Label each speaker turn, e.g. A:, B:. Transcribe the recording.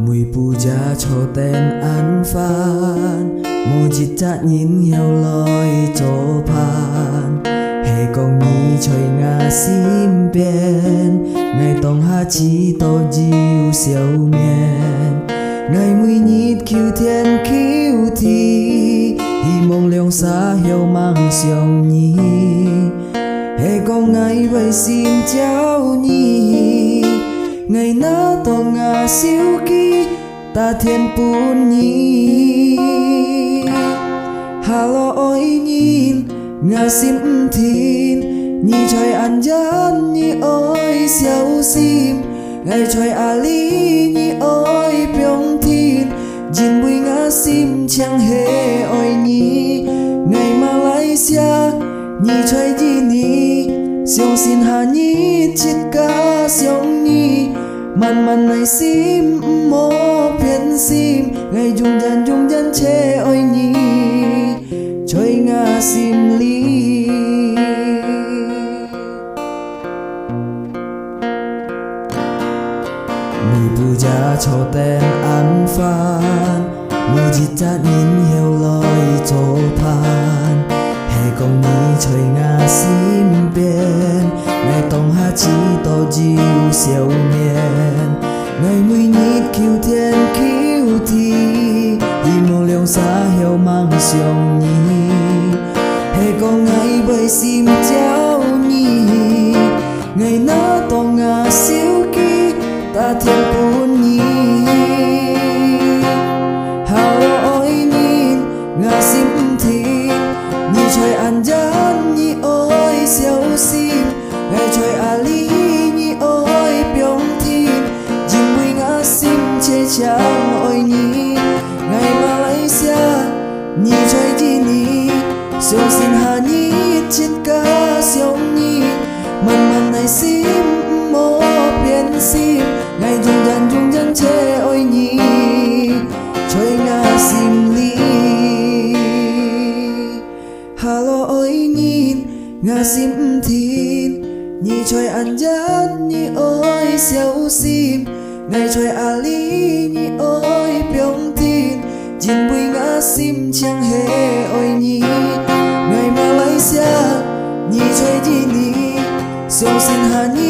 A: Mùi puja cho tên an phan mô chít chát nhìn heo loi cho phan hệ con nhi chơi ngà sim bên ngày tông ha chi to diêu siêu miền ngày mùi nhít kiêu thiên kiêu thi hi mong liong xa heo mang xiong nhi hệ con ngày vậy xin cháu nhi ngày na to ngà siêu ki ta thiên pun nhi hà lo oi nhìn ngà sim thiên nhi trời an gian nhi oi siêu sim ngày trời ali nhi oi pyong thiên jin bui ngà sim chẳng hề oi nhi ngày Malaysia nhi trời di ni siêu xin hà nhi chít ca siêu nhi man này sim mô phiền sim ngày dung dân chê ôi nhi chơi ngà sim ly mùi puja cho tên an phan mùi chít chát nhìn heo loi cho phan hệ con nhi chơi ngà sim bên ngày tông ha chi to diêu siêu miền ngày mùi nhít kiêu thiên kiêu thi hi mô liong xa heo mang xiong nhi hệ con ngày bởi sim cháu nhi ngày na to ngà siêu ki ta thiên pun nhi hà lo oi nhìn ngà sim thiên nhi trời an gian nhi oi siêu sim ngày trời ali nhi oi pyong thiên jin bui ngà sim che chang oi nhi ngày Malaysia nhi trời di ni siêu xin hà nhi chít ca siêu nhi man này sim mô biến sim ngày dung dân che oi nhi trời ngà sim ly hà lo oi nhìn ngà sim thiên nhi trời an gian nhi oi siêu sim ngày trời ali nhi oi pyong thiên jin bui ngà sim chẳng hề oi nhi ngày Malaysia nhi trời di ni siêu xin hà nhi